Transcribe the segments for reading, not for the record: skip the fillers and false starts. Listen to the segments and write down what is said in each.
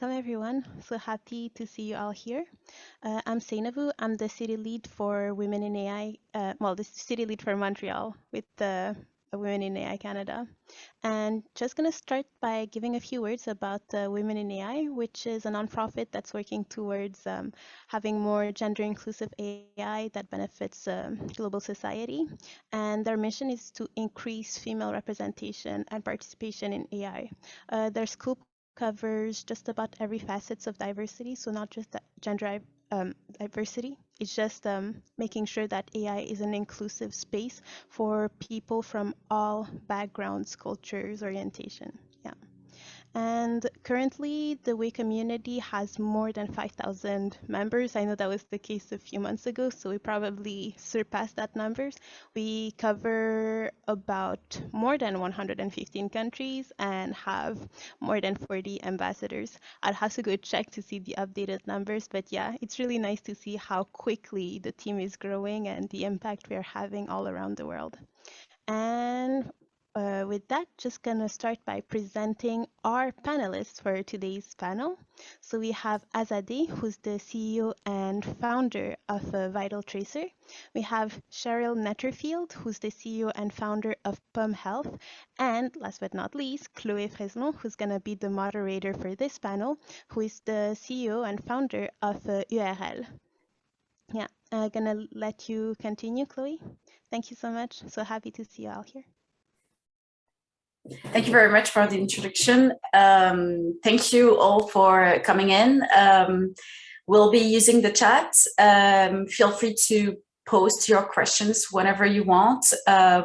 Welcome, everyone. So happy to see you all here. I'm Seynabou. I'm the city lead for Women in AI, the city lead for Montreal with the Women in AI Canada. And just going to start by giving a few words about Women in AI, which is a nonprofit that's working towards having more gender-inclusive AI that benefits global society. And their mission is to increase female representation and participation in AI. Their scope covers just about every facets of diversity, so not just gender diversity. It's just making sure that AI is an inclusive space for people from all backgrounds, cultures, orientation. Yeah. And currently, the Way community has more than 5,000 members. I know that was the case a few months ago, so we probably surpassed that numbers. We cover about more than 115 countries and have more than 40 ambassadors. I'll have to go check to see the updated numbers, but yeah, it's really nice to see how quickly the team is growing and the impact we are having all around the world. And with that, just gonna start by presenting our panelists for today's panel. So we have Azadeh, who's the CEO and founder of VitalTracer. We have Cheryl Netterfield, who's the CEO and founder of POMMe-Health. And last but not least, Chloé Freslon, who's gonna be the moderator for this panel, who is the CEO and founder of URL. Yeah, I'm gonna let you continue, Chloé. Thank you so much. So happy to see you all here. Thank you very much for the introduction. Thank you all for coming in. We'll be using the chat. Feel free to post your questions whenever you want. I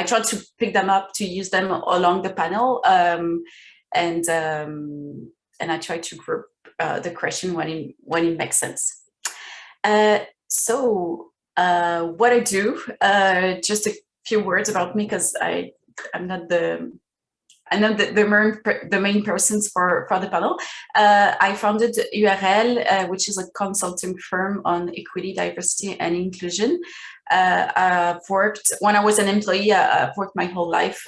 try to pick them up to use them along the panel, and I try to group the question when it makes sense. What I do, just a few words about me, because I'm not the main persons for the panel. I founded URL, which is a consulting firm on equity, diversity, and inclusion. I've worked, when I was an employee, I've worked my whole life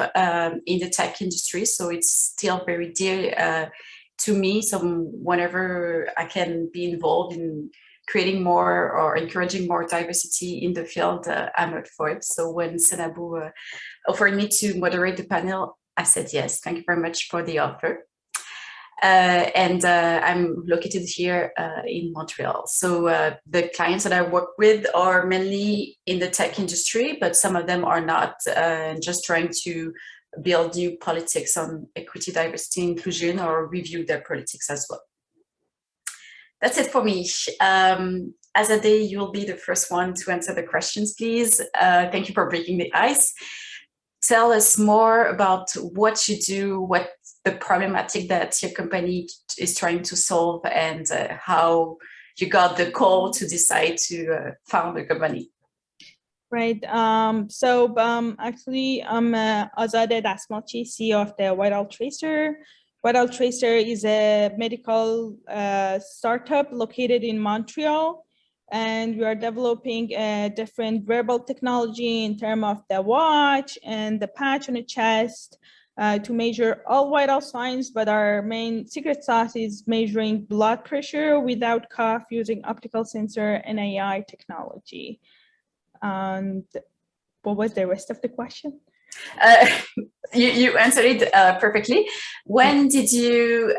in the tech industry, so it's still very dear to me. So whenever I can be involved in creating more or encouraging more diversity in the field, I'm up for it. So when Seynabou offered me to moderate the panel, I said yes. Thank you very much for the offer. I'm located here in Montreal. So the clients that I work with are mainly in the tech industry, but some of them are not, just trying to build new politics on equity, diversity, inclusion, or review their politics as well. That's it for me. Azadeh, you will be the first one to answer the questions, please. Thank you for breaking the ice. Tell us more about what you do, what the problematic that your company is trying to solve, and how you got the call to decide to found a company. Right. Actually, I'm Azadeh Dastmalchi, CEO of the VitalTracer. VitalTracer is a medical startup located in Montreal, and we are developing a different wearable technology in terms of the watch and the patch on the chest to measure all vital signs, but our main secret sauce is measuring blood pressure without cough using optical sensor and AI technology. And what was the rest of the question? You answered it perfectly. When did you,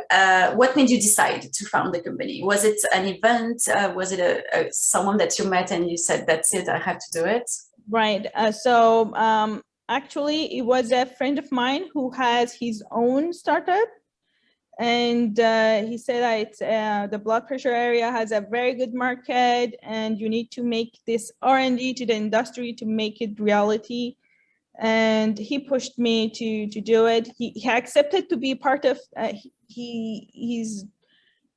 what made you decide to found the company? Was it an event? Was it someone that you met and you said, that's it, I have to do it? Right. Actually, it was a friend of mine who has his own startup. And he said that the blood pressure area has a very good market and you need to make this R&D to the industry to make it reality. And he pushed me to do it. He accepted to be part of, he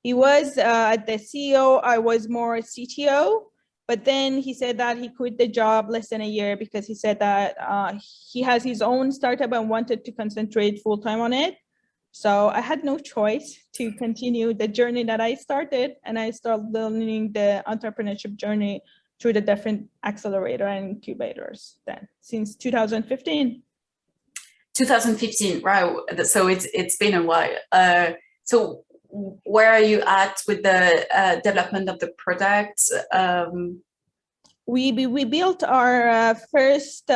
was the CEO, I was more CTO, but then he said that he quit the job less than a year because he said that he has his own startup and wanted to concentrate full-time on it. So I had no choice to continue the journey that I started, and I started learning the entrepreneurship journey through the different accelerator and incubators then since 2015. 2015, right? So it's been a while. So where are you at with the development of the product? We built our first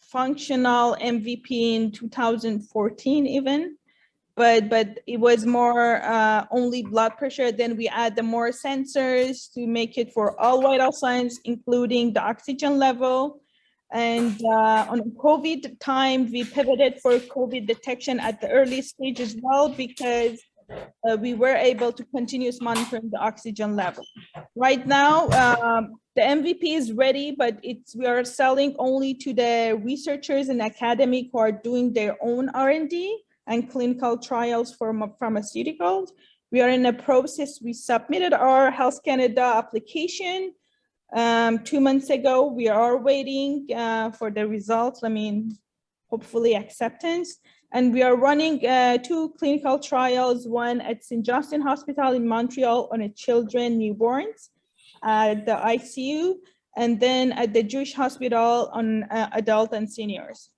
functional MVP in 2014 even, but it was more only blood pressure. Then we add the more sensors to make it for all vital signs, including the oxygen level. And on COVID time, we pivoted for COVID detection at the early stage as well, because we were able to continuously monitor the oxygen level. Right now, the MVP is ready, but we are selling only to the researchers and academic who are doing their own R&D and clinical trials for pharmaceuticals. We are in a process. We submitted our Health Canada application 2 months ago. We are waiting for the results. Hopefully acceptance. And we are running 2 clinical trials, one at St. Justin Hospital in Montreal on a children, newborns, at the ICU, and then at the Jewish Hospital on adult and seniors.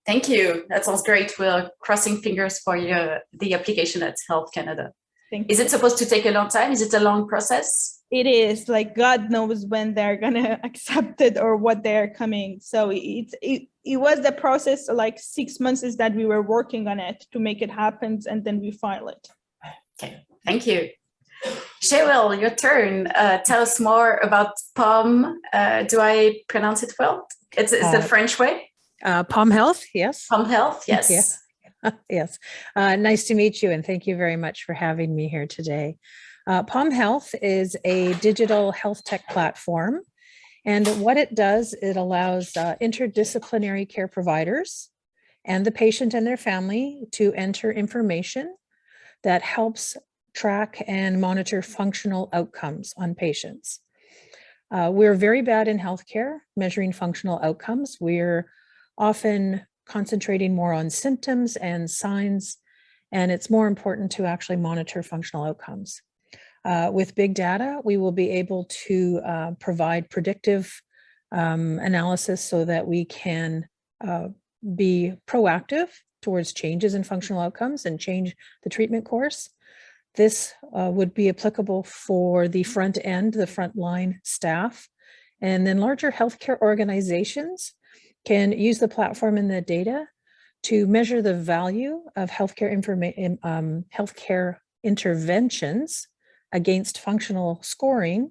Thank you. That sounds great. We're crossing fingers for the application at Health Canada. Thank you. Is it supposed to take a long time? Is it a long process? It is, like, God knows when they're gonna accept it or what they're coming. So it was the process, like 6 months is that we were working on it to make it happen, and then we file it. Okay, thank you. Cheryl, your turn. Tell us more about POMMe. Do I pronounce it well? It's the French way? POMMe-Health, yes. POMMe-Health, yes. Yeah. Yes. Nice to meet you, and thank you very much for having me here today. POMMe-Health is a digital health tech platform, and what it does, it allows interdisciplinary care providers and the patient and their family to enter information that helps track and monitor functional outcomes on patients. We're very bad in healthcare measuring functional outcomes. We're often concentrating more on symptoms and signs, and it's more important to actually monitor functional outcomes. With big data, we will be able to provide predictive analysis so that we can be proactive towards changes in functional outcomes and change the treatment course. This would be applicable for the front end, the frontline staff, and then larger healthcare organizations can use the platform and the data to measure the value of healthcare interventions against functional scoring,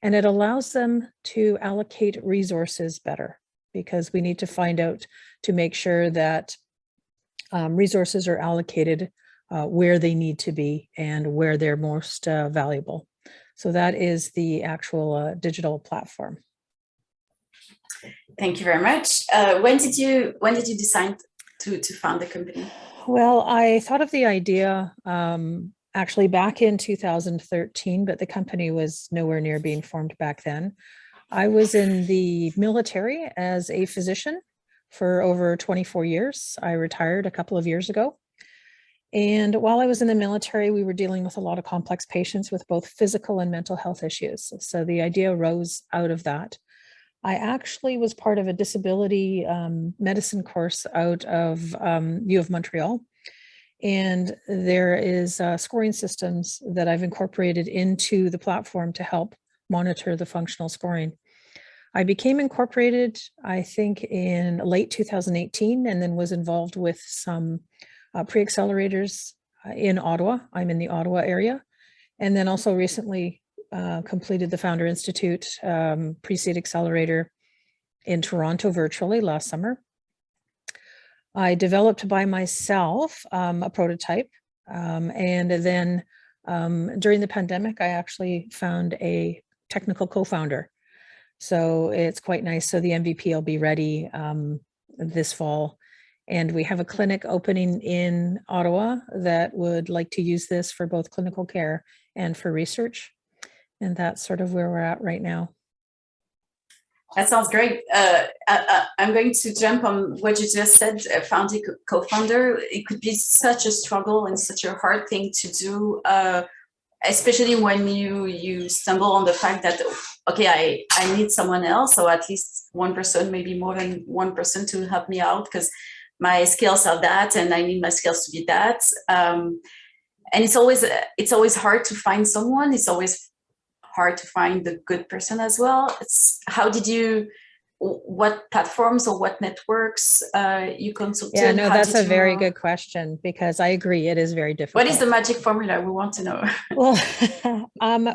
and it allows them to allocate resources better, because we need to find out to make sure that resources are allocated where they need to be and where they're most valuable. So that is the actual digital platform. Thank you very much. When did you decide to found the company? Well, I thought of the idea actually back in 2013, but the company was nowhere near being formed back then. I was in the military as a physician for over 24 years. I retired a couple of years ago. And while I was in the military, we were dealing with a lot of complex patients with both physical and mental health issues. So the idea arose out of that. I actually was part of a disability medicine course out of U of Montreal. And there is scoring systems that I've incorporated into the platform to help monitor the functional scoring. I became incorporated, I think, in late 2018, and then was involved with some pre-accelerators in Ottawa. I'm in the Ottawa area. And then also recently completed the Founder Institute pre-seed accelerator in Toronto virtually last summer. I developed by myself a prototype, and then during the pandemic, I actually found a technical co-founder. So it's quite nice. So the MVP will be ready this fall. And we have a clinic opening in Ottawa that would like to use this for both clinical care and for research. And that's sort of where we're at right now. That sounds great. I'm going to jump on what you just said, founding co-founder. It could be such a struggle and such a hard thing to do, especially when you stumble on the fact that okay, I need someone else, or at least one person, maybe more than one person to help me out, because my skills are that, and I need my skills to be that. And it's always hard to find someone. It's always hard to find the good person as well. What platforms or what networks you consulted? Yeah, no, that's a very good question, because I agree, it is very difficult. What is the magic formula? We want to know. Well,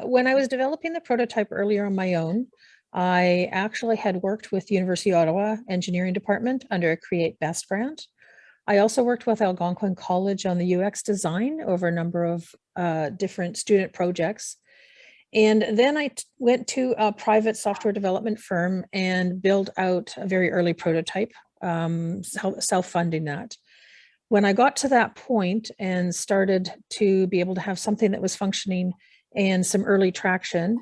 when I was developing the prototype earlier on my own, I actually had worked with University of Ottawa Engineering Department under a Create Best grant. I also worked with Algonquin College on the UX design over a number of different student projects. And then I went to a private software development firm and built out a very early prototype, self-funding that. When I got to that point and started to be able to have something that was functioning and some early traction,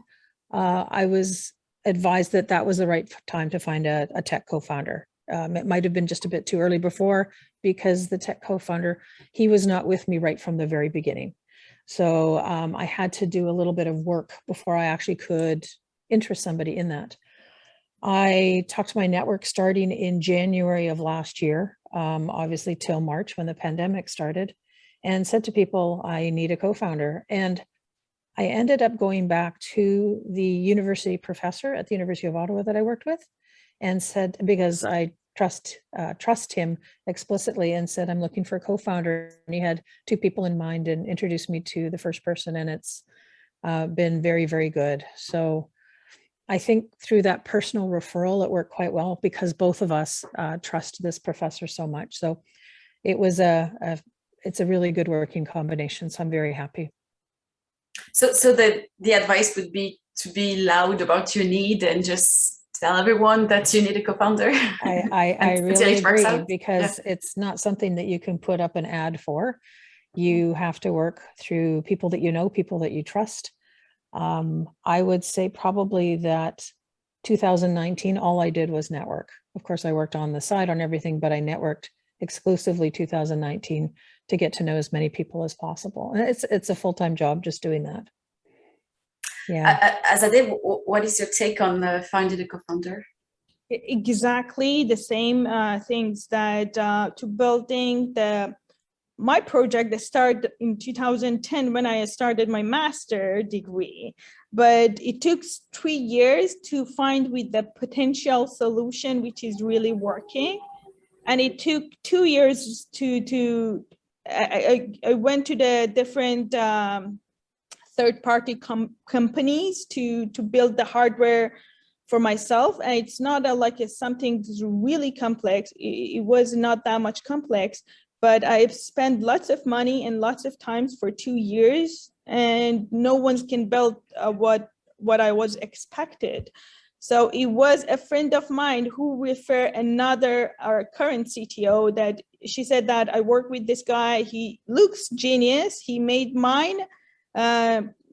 I was advised that that was the right time to find a tech co-founder. It might have been just a bit too early before, because the tech co-founder, he was not with me right from the very beginning. So I had to do a little bit of work before I actually could interest somebody in that. I talked to my network starting in January of last year, obviously till March when the pandemic started, and said to people, I need a co-founder. And I ended up going back to the university professor at the University of Ottawa that I worked with, and said, because I trust him explicitly, and said, I'm looking for a co-founder. And he had two people in mind and introduced me to the first person, and it's been very, very good. So I think through that personal referral, it worked quite well, because both of us trust this professor so much. So it was it's a really good working combination. So I'm very happy. So the advice would be to be loud about your need and just tell everyone that you need a co-founder. I really agree, because it's not something that you can put up an ad for. You have to work through people that you know, people that you trust. I would say probably that 2019, all I did was network. Of course, I worked on the side on everything, but I networked exclusively 2019 to get to know as many people as possible. And it's a full-time job just doing that. Yeah. Azadeh, what is your take on finding a co-founder? Exactly the same things that to building my project that started in 2010 when I started my master degree, but it took 3 years to find with the potential solution which is really working, and it took 2 years I went to the different third-party companies to build the hardware for myself, and it's not something really complex. It was not that much complex, but I've spent lots of money and lots of times for 2 years, and no one can build what I was expected. So it was a friend of mine who referred our current CTO, that she said that I work with this guy. He looks genius. He made mine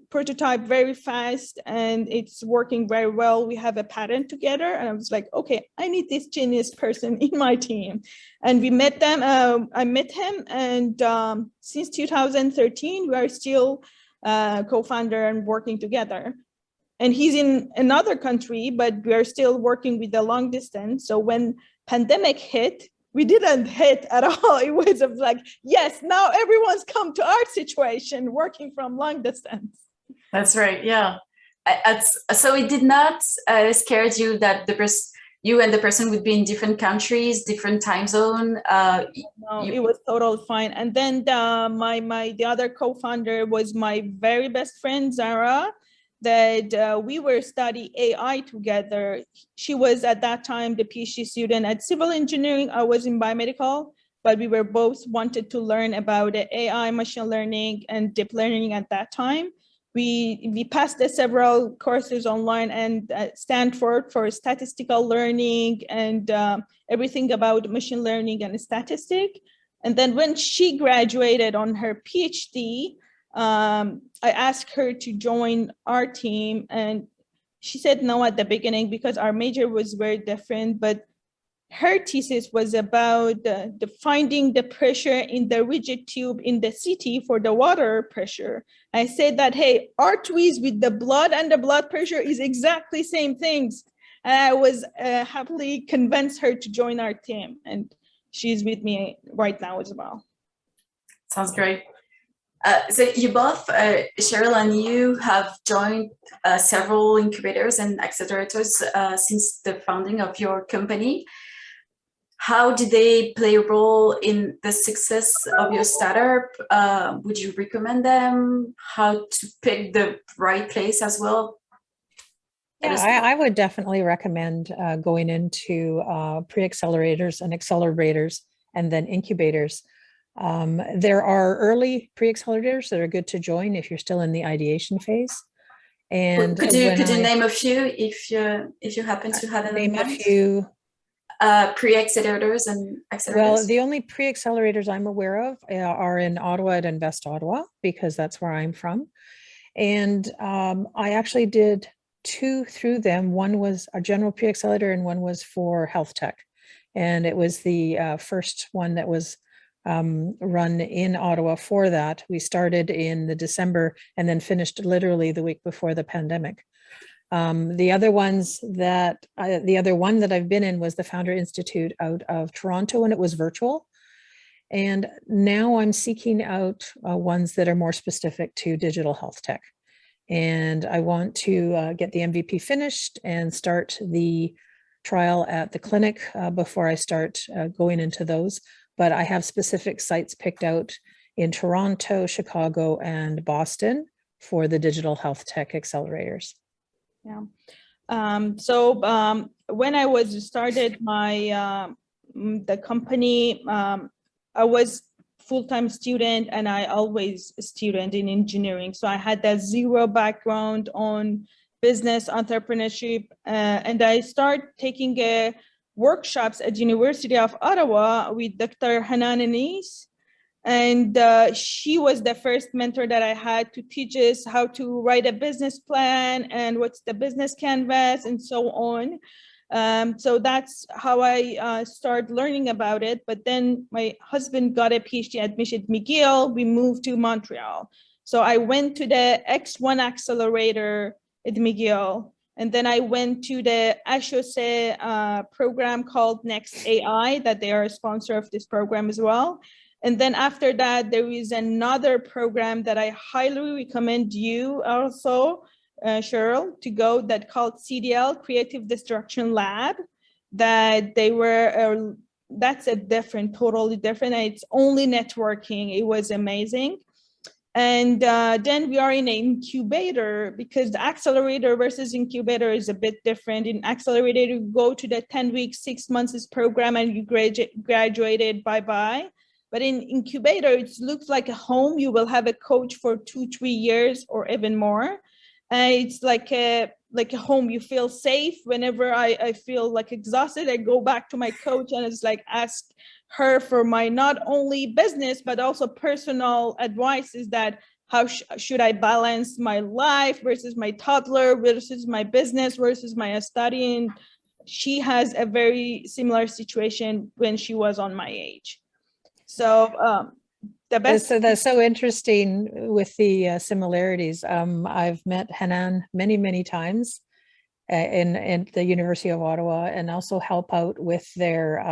prototype very fast, and it's working very well. We have a patent together, and I was like, okay, I need this genius person in my team. And we met them. I met him, and since 2013, we are still co-founder and working together. And he's in another country, but we are still working with the long distance. So when pandemic hit, we didn't hit at all. It was like, yes, now everyone's come to our situation, working from long distance. That's right. Yeah. So it did not scare you that you and the person would be in different countries, different time zone? No, it was totally fine. And then the other co-founder was my very best friend, Zara, that we were studying AI together. She was at that time the PhD student at civil engineering. I was in biomedical, but we were both wanted to learn about AI, machine learning, and deep learning at that time. We passed several courses online and at Stanford for statistical learning and everything about machine learning and statistics. And then when she graduated on her PhD, I asked her to join our team, and she said no at the beginning because our major was very different, but her thesis was about the finding the pressure in the rigid tube in the CT for the water pressure. I said that, hey, arteries with the blood and the blood pressure is exactly same things. And I was happily convinced her to join our team, and she's with me right now as well. Sounds great. So you both, Cheryl and you, have joined several incubators and accelerators since the founding of your company. How do they play a role in the success of your startup? Would you recommend them? How to pick the right place as well? Yeah, I would definitely recommend going into pre-accelerators and accelerators and then incubators. There are early pre-accelerators that are good to join if you're still in the ideation phase. And could you name a few if you happen to have them in mind? Name a few. Pre-accelerators and accelerators? Well, the only pre-accelerators I'm aware of are in Ottawa at Invest Ottawa, because that's where I'm from. And I actually did 2 through them. One was a general pre-accelerator and one was for Healthtech. And it was the first one that was run in Ottawa for that. We started in the December and then finished literally the week before the pandemic. The other ones that, the other one that I've been in was the Founder Institute out of Toronto, and it was virtual. And now I'm seeking out ones that are more specific to digital health tech. And I want to get the MVP finished and start the trial at the clinic before I start going into those. But I have specific sites picked out in Toronto, Chicago, and Boston for the digital health tech accelerators. Yeah. When I was started the company, I was full-time student and I always a student in engineering. So I had that zero background on business entrepreneurship, and I started taking workshops at University of Ottawa with Dr. Hanan Anis. And she was the first mentor that I had to teach us how to write a business plan and what's the business canvas and so on. So that's how I started learning about it. But then my husband got a PhD admission at McGill. We moved to Montreal. So I went to the X1 accelerator at McGill. And then I went to the 𝒔𝒕𝒂𝒓𝒕𝒖𝒑𝒔 program called Next AI, that they are a sponsor of this program as well. And then after that, there is another program that I highly recommend you also, Cheryl, to go, that called CDL, Creative Destruction Lab, that they were, that's a different, totally different, and it's only networking. It was amazing. And then we are in an incubator, because the accelerator versus incubator is a bit different. In accelerator, you go to the 10 weeks, 6 months program and you graduated, bye-bye. But in incubator, it looks like a home. You will have a coach for 2-3 years or even more. And it's like a home. You feel safe. Whenever I feel like exhausted, I go back to my coach and it's like ask her for my not only business, but also personal advice, is that how should I balance my life versus my toddler versus my business versus my studying. She has a very similar situation when she was on my age. So the best. So that's so interesting with the similarities. I've met Hanan many, many times in the University of Ottawa, and also help out with their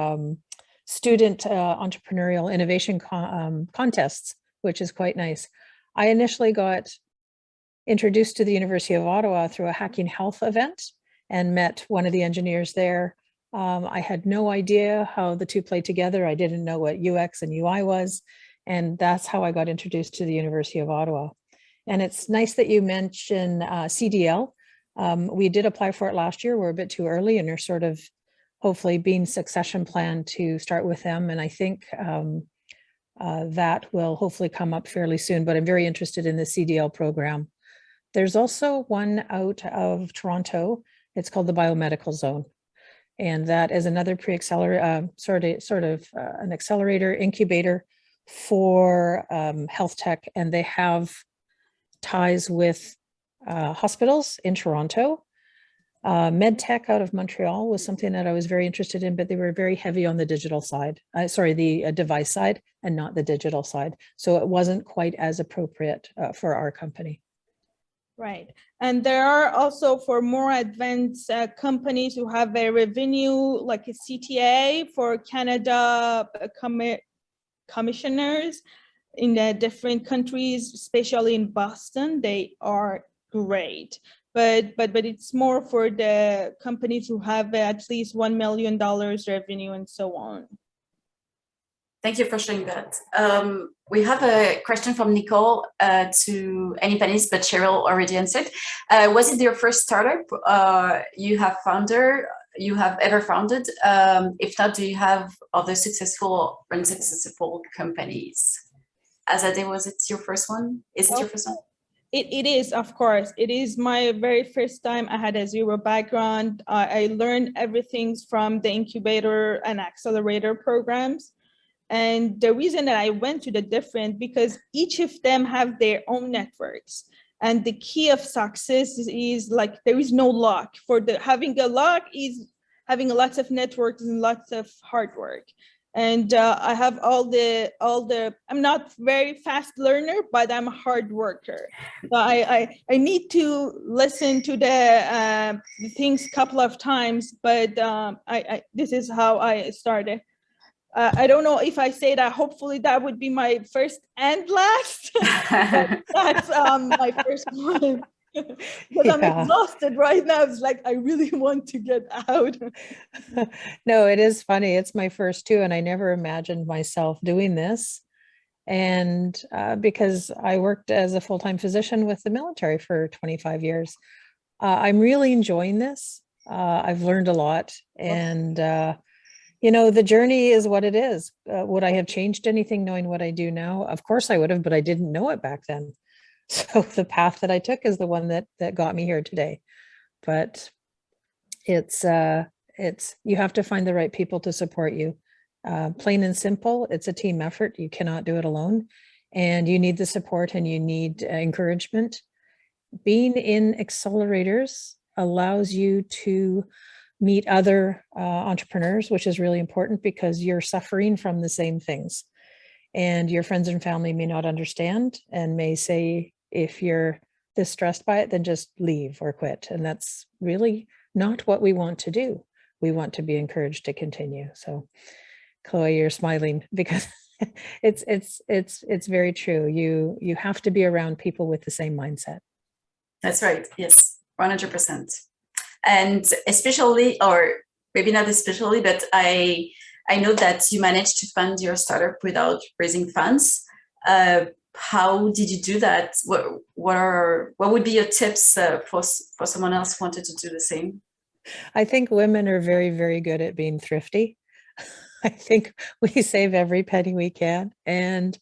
student entrepreneurial innovation contests, which is quite nice. I initially got introduced to the University of Ottawa through a Hacking Health event and met one of the engineers there. I had no idea how the two played together. I didn't know what UX and UI was. And that's how I got introduced to the University of Ottawa. And it's nice that you mention CDL. We did apply for it last year. We're a bit too early, and are sort of hopefully being succession planned to start with them. And I think that will hopefully come up fairly soon, but I'm very interested in the CDL program. There's also one out of Toronto. It's called the Biomedical Zone. And that is another pre-accelerator, sort of an accelerator incubator for health tech. And they have ties with hospitals in Toronto. MedTech out of Montreal was something that I was very interested in, but they were very heavy on the digital side, the device side and not the digital side. So it wasn't quite as appropriate for our company. Right. And there are also for more advanced companies who have a revenue like a CTA for Canada commissioners in the different countries, especially in Boston. They are great. But it's more for the companies who have at least $1 million revenue and so on. Thank you for sharing that. We have a question from Nicole to any panelists, but Cheryl already answered. Was it your first startup you have ever founded? If not, do you have other successful or unsuccessful companies? Azadeh, was it your first one? Is it your first one? It is, of course. It is my very first time. I had a zero background. I learned everything from the incubator and accelerator programs. And the reason that I went to the different, because each of them have their own networks. And the key of success is like, there is no luck. Having a luck is having lots of networks and lots of hard work. And I have all the, I'm not very fast learner, but I'm a hard worker. So I need to listen to the things a couple of times, but this is how I started. I don't know if I say that, hopefully that would be my first and last. That's my first one. But I'm exhausted right now. It's like, I really want to get out. No, it is funny. It's my first too. And I never imagined myself doing this. And because I worked as a full-time physician with the military for 25 years, I'm really enjoying this. I've learned a lot. And, you know, the journey is what it is. Would I have changed anything knowing what I do now? Of course I would have, but I didn't know it back then. So the path that I took is the one that got me here today. But it's you have to find the right people to support you. Plain and simple, it's a team effort. You cannot do it alone, and you need the support and you need encouragement. Being in accelerators allows you to meet other entrepreneurs, which is really important because you're suffering from the same things. And your friends and family may not understand and may say, if you're this stressed by it, then just leave or quit. And that's really not what we want to do. We want to be encouraged to continue. So Chloe, you're smiling because it's very true. You have to be around people with the same mindset. That's right. Yes, 100%. And especially, or maybe not especially, but I know that you managed to fund your startup without raising funds. How did you do that? What would be your tips for someone else who wanted to do the same? I think women are very, very good at being thrifty. I think we save every penny we can. And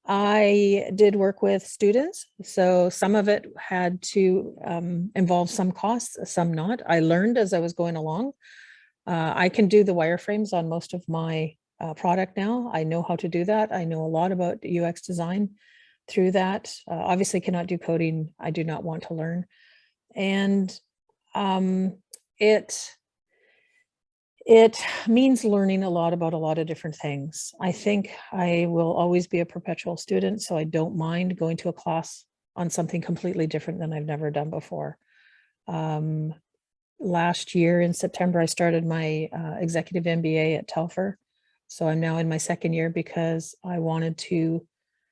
I did work with students. So some of it had to involve some costs, some not. I learned as I was going along. I can do the wireframes on most of my product now. I know how to do that. I know a lot about UX design through that. Obviously cannot do coding. I do not want to learn. And it means learning a lot about a lot of different things. I think I will always be a perpetual student, so I don't mind going to a class on something completely different than I've never done before. Last year in September, I started my executive MBA at Telfer. So I'm now in my second year because I wanted to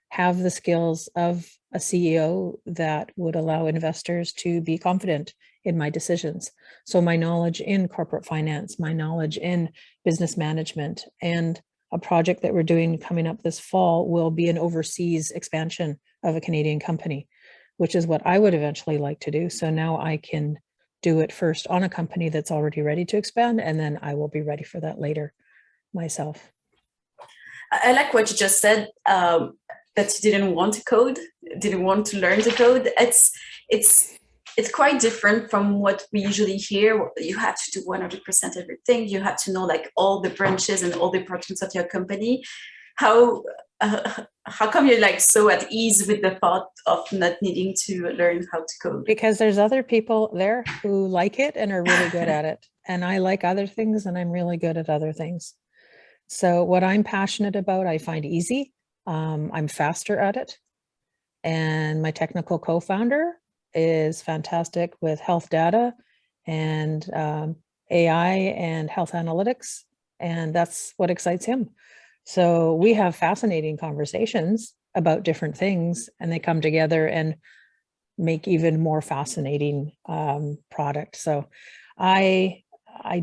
have the skills of a CEO that would allow investors to be confident in my decisions. So my knowledge in corporate finance, my knowledge in business management, and a project that we're doing coming up this fall will be an overseas expansion of a Canadian company, which is what I would eventually like to do. So now I can do it first on a company that's already ready to expand, and then I will be ready for that later myself. I like what you just said, that you didn't want to code, didn't want to learn to code. It's quite different from what we usually hear. You have to do 100% everything. You have to know like all the branches and all the departments of your company. How how come you're like so at ease with the thought of not needing to learn how to code? Because there's other people there who like it and are really good at it. And I like other things and I'm really good at other things. So what I'm passionate about, I find easy. I'm faster at it. And my technical co-founder is fantastic with health data and AI and health analytics. And that's what excites him. So we have fascinating conversations about different things, and they come together and make even more fascinating product. So I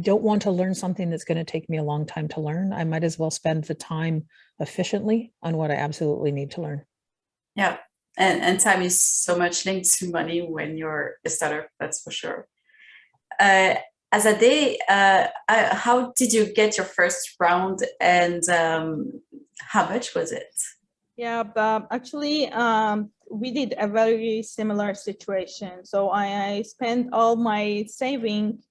don't want to learn something that's going to take me a long time to learn. I might as well spend the time efficiently on what I absolutely need to learn. Yeah, and time is so much linked to money when you're a startup, that's for sure. Azadeh, how did you get your first round, and how much was it? Yeah, actually, we did a very similar situation. So I spent all my saving.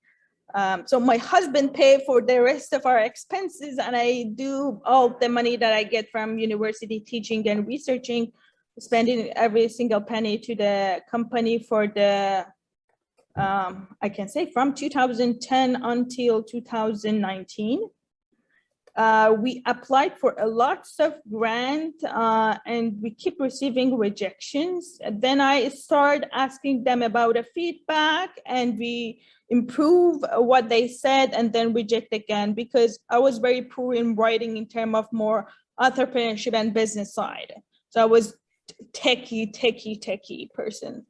So my husband paid for the rest of our expenses, and I do all the money that I get from university teaching and researching, spending every single penny to the company for the, I can say from 2010 until 2019. We applied for a lots of grants and we keep receiving rejections. And then I started asking them about a feedback, and we improve what they said and then reject again, because I was very poor in writing in terms of more entrepreneurship and business side. So I was techie person.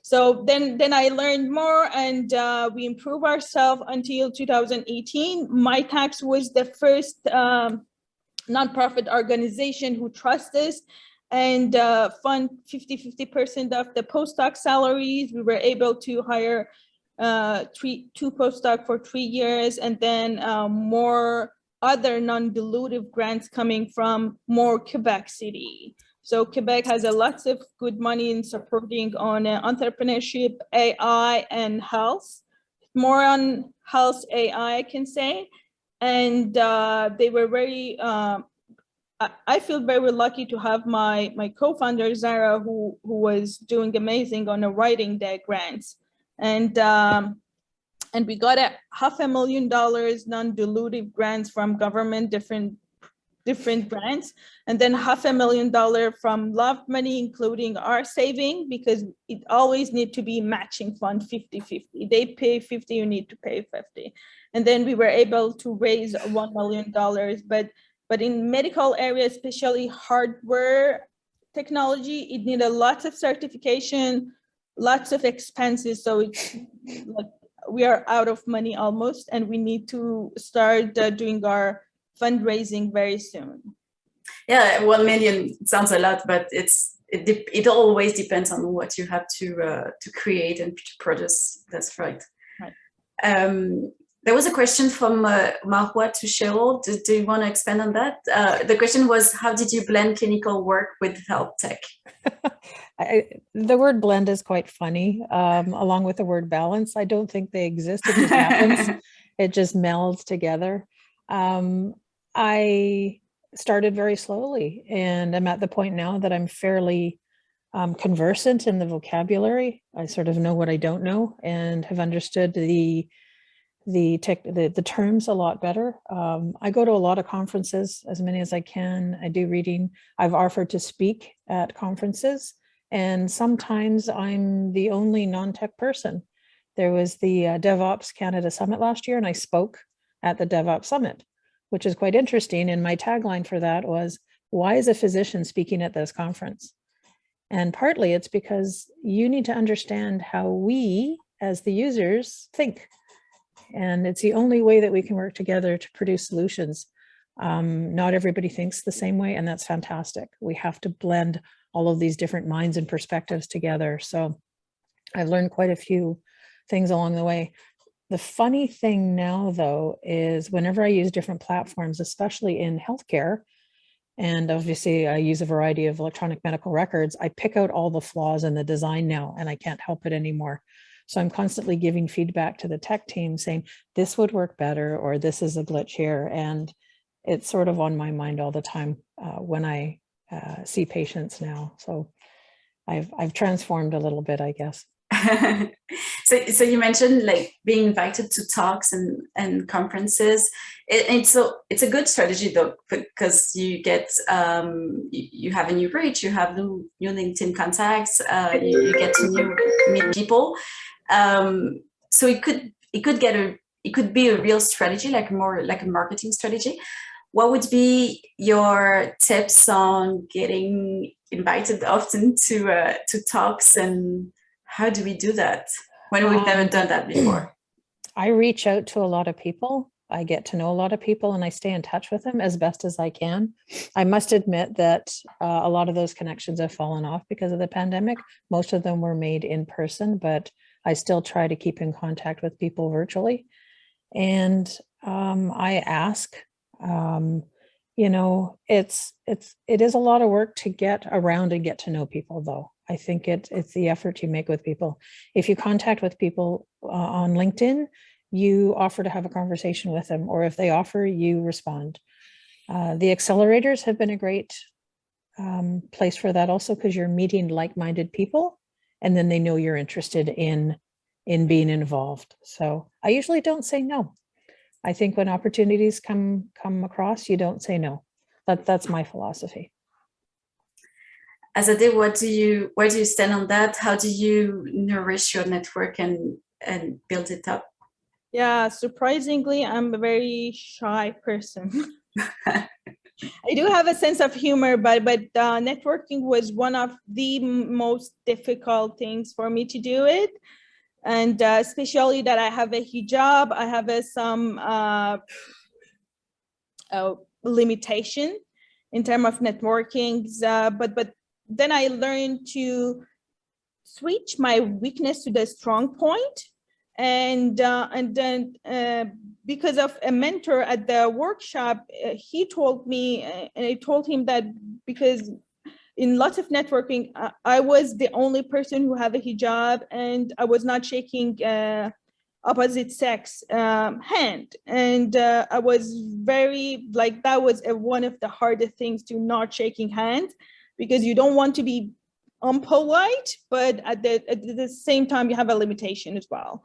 So then I learned more, and we improved ourselves until 2018. MyTax was the first nonprofit organization who trusts us and fund 50% of the postdoc salaries. We were able to hire two postdoc for 3 years, and then more other non-dilutive grants coming from more Quebec City. So Quebec has a lots of good money in supporting on entrepreneurship, AI, and health. More on health AI, I can say. And they were very, I feel very lucky to have my co-founder, Zara, who was doing amazing on writing the grants. And we got $500,000 non-dilutive grants from government, different grants, and then $500,000 from love money, including our saving, because it always need to be matching fund 50-50. They pay 50, you need to pay 50. And then we were able to raise $1 million. But in medical area, especially hardware technology, it needed lots of certification, lots of expenses. So it's like we are out of money almost, and we need to start doing our fundraising very soon. Yeah, 1 million sounds a lot, but it always depends on what you have to create and to produce. That's right. There was a question from Marwa to Cheryl. Do you want to expand on that? The question was, how did you blend clinical work with Healthtech? The word blend is quite funny, along with the word balance. I don't think they exist. It just happens. It just melds together. I started very slowly, and I'm at the point now that I'm fairly conversant in the vocabulary. I sort of know what I don't know and have understood the terms a lot better. I go to a lot of conferences, as many as I can. I do reading. I've offered to speak at conferences, and sometimes I'm the only non-tech person. There was the DevOps Canada Summit last year, and I spoke at the DevOps Summit, which is quite interesting. And my tagline for that was, why is a physician speaking at this conference? And partly it's because you need to understand how we, as the users, think. And it's the only way that we can work together to produce solutions. Not everybody thinks the same way, and that's fantastic. We have to blend all of these different minds and perspectives together. So I've learned quite a few things along the way. The funny thing now, though, is whenever I use different platforms, especially in healthcare, and obviously I use a variety of electronic medical records, I pick out all the flaws in the design now, and I can't help it anymore. So I'm constantly giving feedback to the tech team saying, this would work better, or this is a glitch here. And it's sort of on my mind all the time when I see patients now. So I've transformed a little bit, I guess. So you mentioned like being invited to talks and conferences. It's a good strategy though, because you get you have a new reach, you have new LinkedIn contacts, you get to meet people. So it could be a real strategy, like more like a marketing strategy. What would be your tips on getting invited often to talks, and how do we do that when we've never done that before? I reach out to a lot of people. I get to know a lot of people and I stay in touch with them as best as I can. I must admit that a lot of those connections have fallen off because of the pandemic. Most of them were made in person, but I still try to keep in contact with people virtually. And I ask, you know, it is a lot of work to get around and get to know people though. I think it's the effort you make with people. If you contact with people on LinkedIn, you offer to have a conversation with them, or if they offer, you respond. The accelerators have been a great place for that also, because you're meeting like-minded people and then they know you're interested in being involved. So I usually don't say no. I think when opportunities come across, you don't say no. That's my philosophy. Azadeh, where do you stand on that? How do you nourish your network and build it up? Yeah, surprisingly, I'm a very shy person. I do have a sense of humor, but networking was one of the most difficult things for me to do it. And especially that I have a hijab, I have some limitation in terms of networking. But then I learned to switch my weakness to the strong point. And then because of a mentor at the workshop, he told me, and I told him that because in lots of networking, I was the only person who had a hijab, and I was not shaking opposite sex hand. And I was very, like, that was one of the hardest things, to not shaking hands, because you don't want to be unpolite, but at the same time, you have a limitation as well.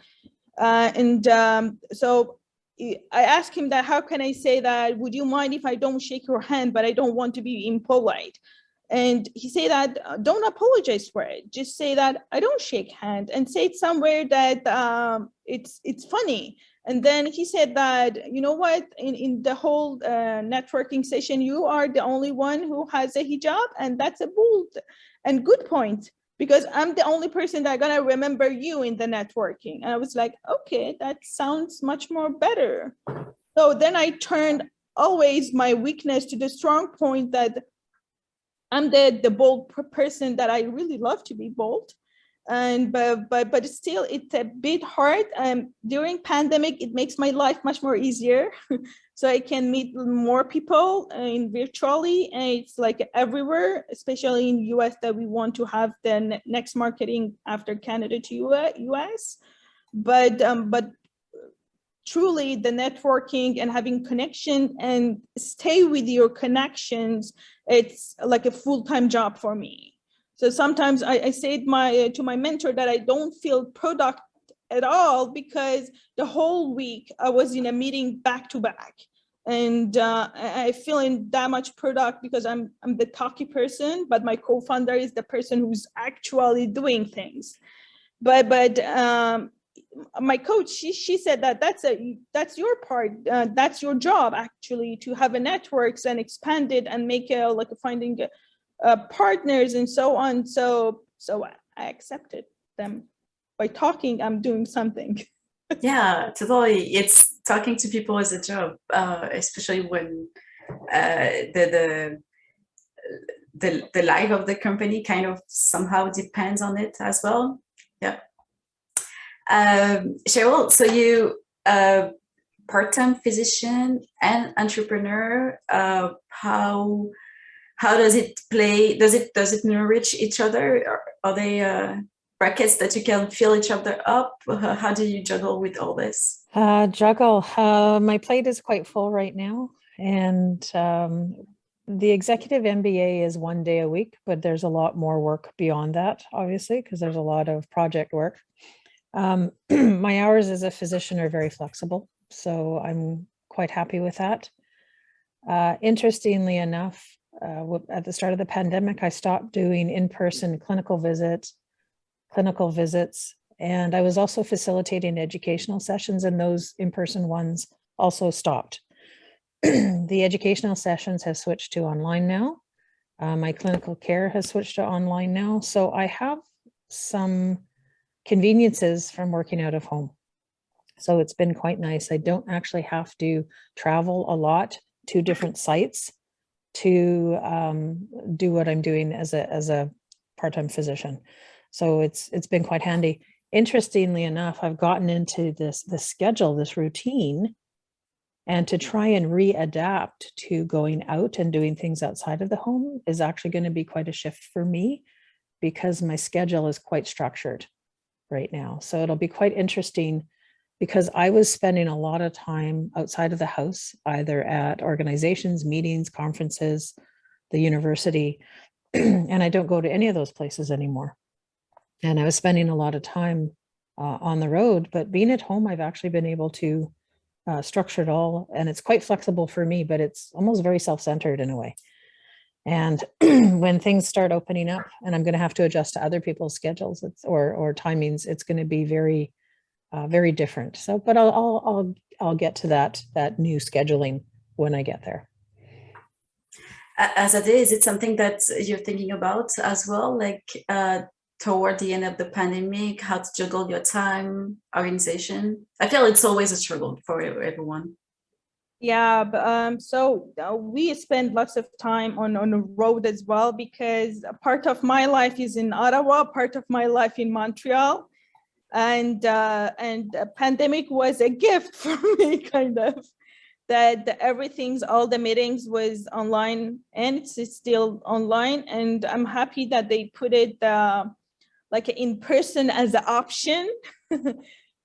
So I asked him that, how can I say that, would you mind if I don't shake your hand, but I don't want to be impolite? And he said that, don't apologize for it. Just say that I don't shake hand, and say it somewhere that it's funny. And then he said that, you know what, in the whole networking session, you are the only one who has a hijab, and that's a bold and good point, because I'm the only person that's gonna remember you in the networking. And I was like, okay, that sounds much more better. So then I turned always my weakness to the strong point, that I'm the bold person that I really love to be bold. And but still, it's a bit hard. During pandemic, it makes my life much more easier. So I can meet more people in virtually, and it's like everywhere, especially in US, that we want to have the next marketing after Canada to US. But truly, the networking and having connection and stay with your connections, it's like a full-time job for me. So sometimes I say to my mentor that I don't feel product at all, because the whole week I was in a meeting back to back. And I feel in that much product because I'm the talky person, but my co-founder is the person who's actually doing things. But my coach, she said that that's your part, that's your job actually, to have a networks and expand it and make finding partners and so on. So I accepted them. By talking, I'm doing something. Yeah, totally. It's talking to people as a job, especially when the life of the company kind of somehow depends on it as well. Yeah. Cheryl, so you part-time physician and entrepreneur. How does it play? Does it nourish each other? Are they brackets that you can fill each other up? How do you juggle with all this? Juggle. My plate is quite full right now, and the executive MBA is 1 day a week, but there's a lot more work beyond that, obviously, because there's a lot of project work. My hours as a physician are very flexible, so I'm quite happy with that. Interestingly enough, at the start of the pandemic, I stopped doing in-person clinical visits, and I was also facilitating educational sessions, and those in-person ones also stopped. The educational sessions have switched to online now. My clinical care has switched to online now. So I have some conveniences from working out of home. So it's been quite nice. I don't actually have to travel a lot to different sites to do what I'm doing as a part-time physician. So it's been quite handy. Interestingly enough, I've gotten into this schedule, this routine, and to try and readapt to going out and doing things outside of the home is actually going to be quite a shift for me, because my schedule is quite structured right now. So it'll be quite interesting, because I was spending a lot of time outside of the house, either at organizations, meetings, conferences, the university, and I don't go to any of those places anymore. And I was spending a lot of time on the road, but being at home, I've actually been able to structure it all, and it's quite flexible for me, but it's almost very self-centered in a way. And when things start opening up and I'm going to have to adjust to other people's schedules or timings, it's going to be very, very different. So, but I'll get to that new scheduling when I get there. Azadeh, is it something that you're thinking about as well? Like toward the end of the pandemic, how to juggle your time, organization? I feel it's always a struggle for everyone. Yeah, but so we spend lots of time on the road as well, because a part of my life is in Ottawa, part of my life in Montreal, and the pandemic was a gift for me, kind of, that all the meetings was online, and it's still online, and I'm happy that they put it like in person as an option.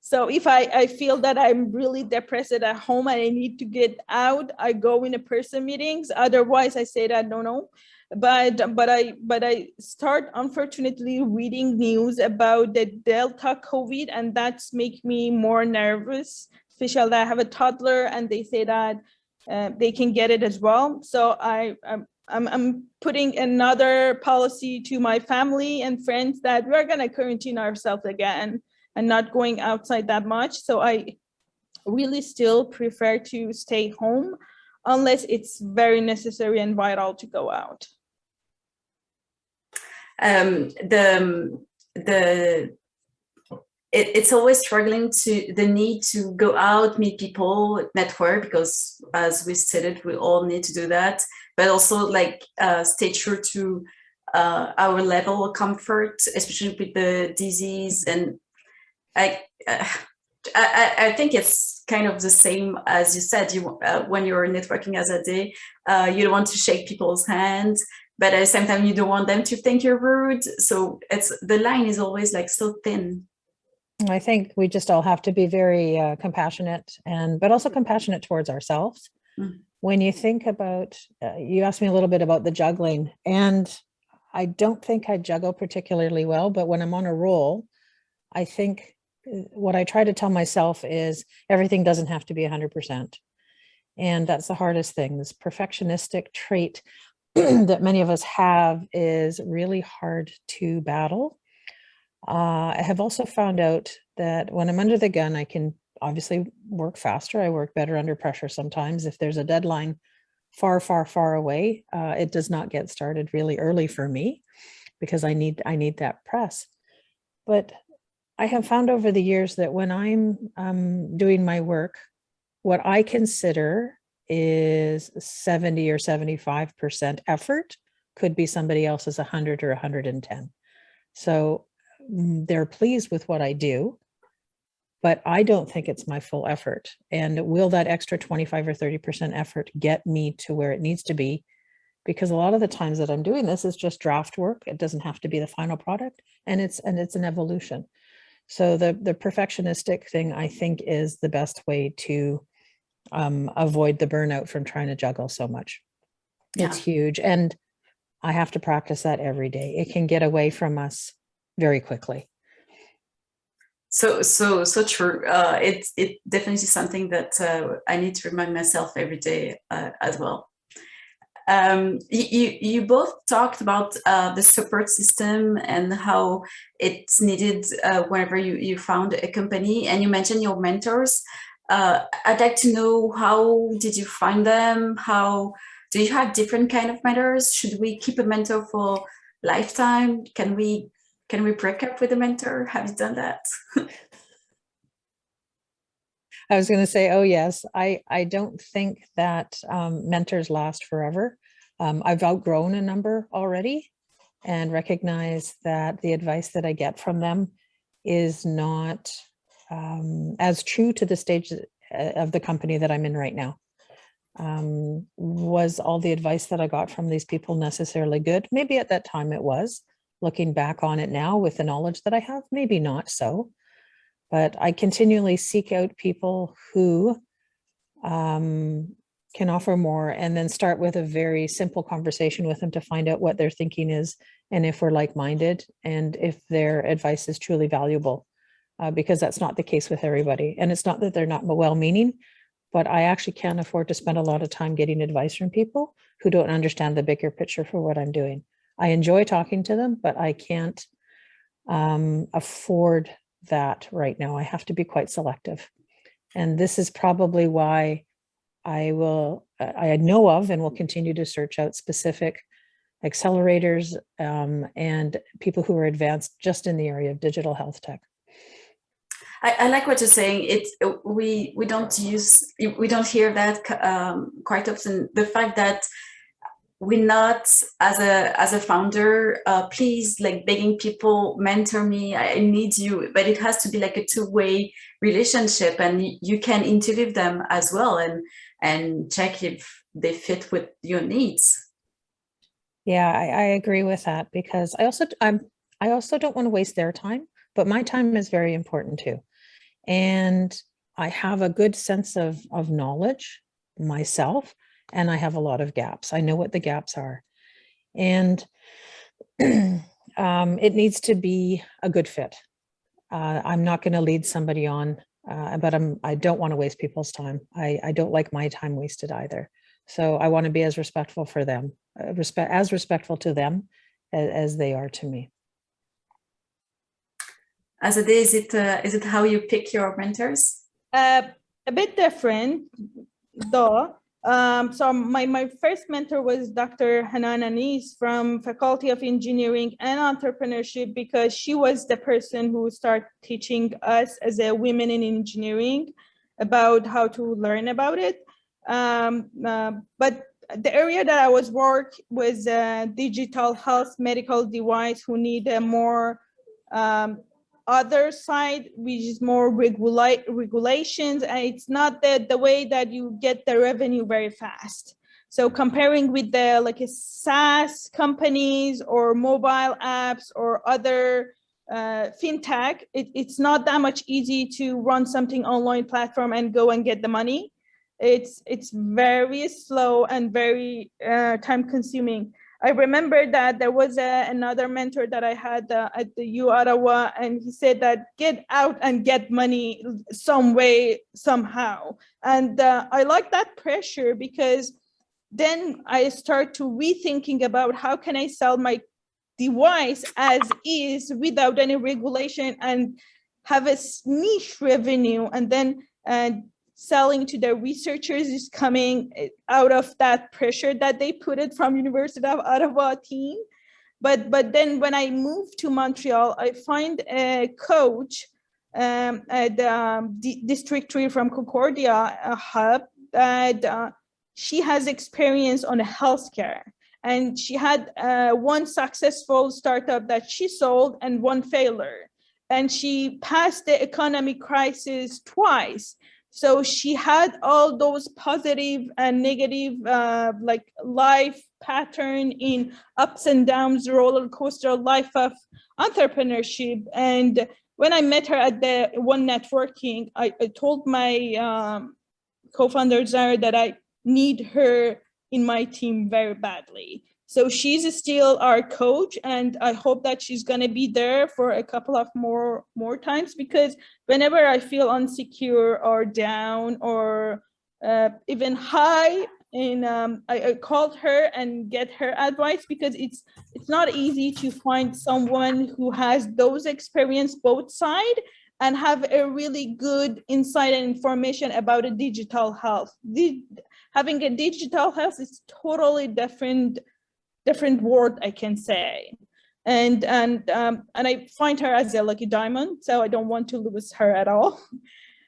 So if I feel that I'm really depressed at home and I need to get out, I go in person meetings. Otherwise, I say that no. But I start, unfortunately, reading news about the Delta COVID, and that's make me more nervous. Especially that I have a toddler, and they say that they can get it as well. So I'm putting another policy to my family and friends that we're gonna quarantine ourselves again and not going outside that much. So I really still prefer to stay home unless it's very necessary and vital to go out. It's always struggling to the need to go out, meet people, network, because as we stated, we all need to do that, but also like stay true to our level of comfort, especially with the disease. And I think it's kind of the same as you said. When you're networking as a day, you don't want to shake people's hands, but at the same time, you don't want them to think you're rude. So the line is always like so thin. I think we just all have to be very compassionate, but also compassionate towards ourselves. Mm. When you think about, you asked me a little bit about the juggling, and I don't think I juggle particularly well, but when I'm on a roll, I think what I try to tell myself is everything doesn't have to be 100%. And that's the hardest thing. This perfectionistic trait that many of us have is really hard to battle. I have also found out that when I'm under the gun, I can obviously work faster. I work better under pressure sometimes. If there's a deadline far, far, far away, it does not get started really early for me, because I need that press. But I have found over the years that when I'm doing my work, what I consider is 70 or 75% effort could be somebody else's 100 or 110. So they're pleased with what I do, but I don't think it's my full effort. And will that extra 25 or 30% effort get me to where it needs to be? Because a lot of the times that I'm doing this is just draft work. It doesn't have to be the final product, and it's an evolution. So the perfectionistic thing, I think, is the best way to avoid the burnout from trying to juggle so much. It's huge. And I have to practice that every day. It can get away from us very quickly. So true. It's definitely something that I need to remind myself every day as well. You both talked about the support system and how it's needed whenever you found a company, and you mentioned your mentors. I'd like to know, how did you find them? How do you have different kind of mentors? Should we keep a mentor for lifetime? Can we break up with a mentor? Have you done that? I was going to say, oh yes, I don't think that mentors last forever. I've outgrown a number already and recognize that the advice that I get from them is not as true to the stage of the company that I'm in right now. Was all the advice that I got from these people necessarily good? Maybe at that time it was. Looking back on it now with the knowledge that I have, maybe not so. But I continually seek out people who can offer more, and then start with a very simple conversation with them to find out what their thinking is, and if we're like-minded, and if their advice is truly valuable, because that's not the case with everybody. And it's not that they're not well-meaning, but I actually can't afford to spend a lot of time getting advice from people who don't understand the bigger picture for what I'm doing. I enjoy talking to them, but I can't afford that right now. I have to be quite selective. And this is probably why I know of and will continue to search out specific accelerators and people who are advanced just in the area of digital health tech. I like what you're saying. We don't hear that quite often. The fact that we're not, as a founder, please, like, begging people, mentor me, I need you, but it has to be like a two-way relationship, and you can interview them as well and check if they fit with your needs. Yeah, I agree with that, because I also don't want to waste their time, but my time is very important too. And I have a good sense of knowledge myself, and I have a lot of gaps. I know what the gaps are. And it needs to be a good fit. I'm not going to lead somebody on, but I don't want to waste people's time. I don't like my time wasted either. So I want to be as respectful for them, as respectful to them as they are to me. Azadeh, is it how you pick your mentors? A bit different, though. So my first mentor was Dr. Hanan Anis from Faculty of Engineering and Entrepreneurship, because she was the person who started teaching us as a women in engineering about how to learn about it. But the area that I was working was digital health medical device who need a more other side, which is more regulations, and it's not the way that you get the revenue very fast. So comparing with the like a SaaS companies or mobile apps or other fintech, it's not that much easy to run something online platform and go and get the money. It's very slow and very time consuming. I remember that there was another mentor that I had at the U Ottawa, and he said that get out and get money some way, somehow. And I like that pressure, because then I start to rethinking about how can I sell my device as is without any regulation and have a niche revenue, and then selling to the researchers is coming out of that pressure that they put it from University of Ottawa team. But then when I moved to Montreal, I find a coach at District 3 from Concordia Hub that she has experience on healthcare. And she had one successful startup that she sold and one failure. And she passed the economic crisis twice. So she had all those positive and negative like life pattern in ups and downs, roller coaster life of entrepreneurship. And when I met her at the one networking, I told my co-founder Zara that I need her in my team very badly. So she's still our coach, and I hope that she's gonna be there for a couple of more times, because whenever I feel insecure or down or even high, and I called her and get her advice, because it's not easy to find someone who has those experience both sides and have a really good insight and information about a digital health. Having a digital health is totally different word, I can say. And I find her as a lucky diamond, so I don't want to lose her at all.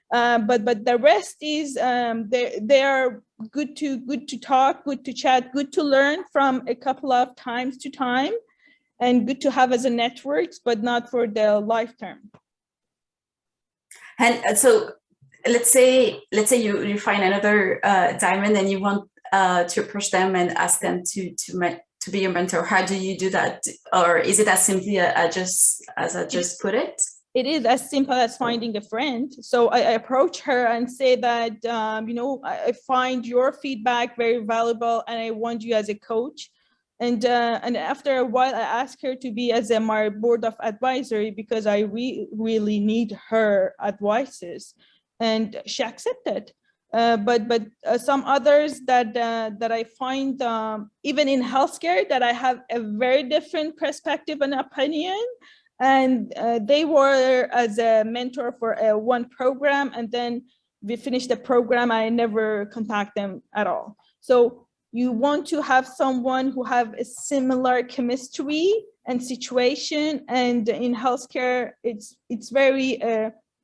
But the rest is they are good to talk, good to chat, good to learn from a couple of times to time, and good to have as a networks, but not for the lifetime. And so let's say you find another diamond and you want to approach them and ask them to be your mentor. How do you do that? Or is it as simply as I just put it? It is as simple as finding a friend. So I approach her and say that, you know, I find your feedback very valuable and I want you as a coach. And after a while, I ask her to be as my board of advisory, because I really need her advices. And she accepted. But some others that I find, even in healthcare, that I have a very different perspective and opinion. And they were as a mentor for one program, and then we finished the program. I never contact them at all. So you want to have someone who have a similar chemistry and situation. And in healthcare, it's very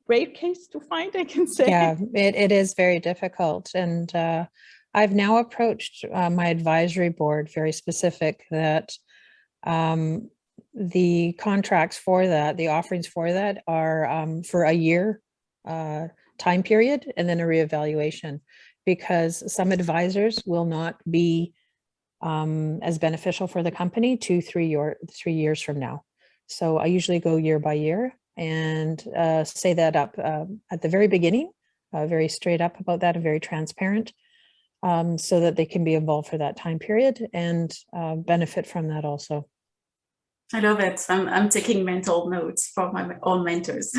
rare case to find, I can say. Yeah, it is very difficult. And I've now approached my advisory board, very specific, that the contracts for that, the offerings for that are for a year time period, and then a reevaluation, because some advisors will not be as beneficial for the company 3 years from now. So I usually go year by year and say that up at the very beginning, very straight up about that and very transparent, so that they can be involved for that time period and benefit from that also. I love it. I'm taking mental notes for my own mentors.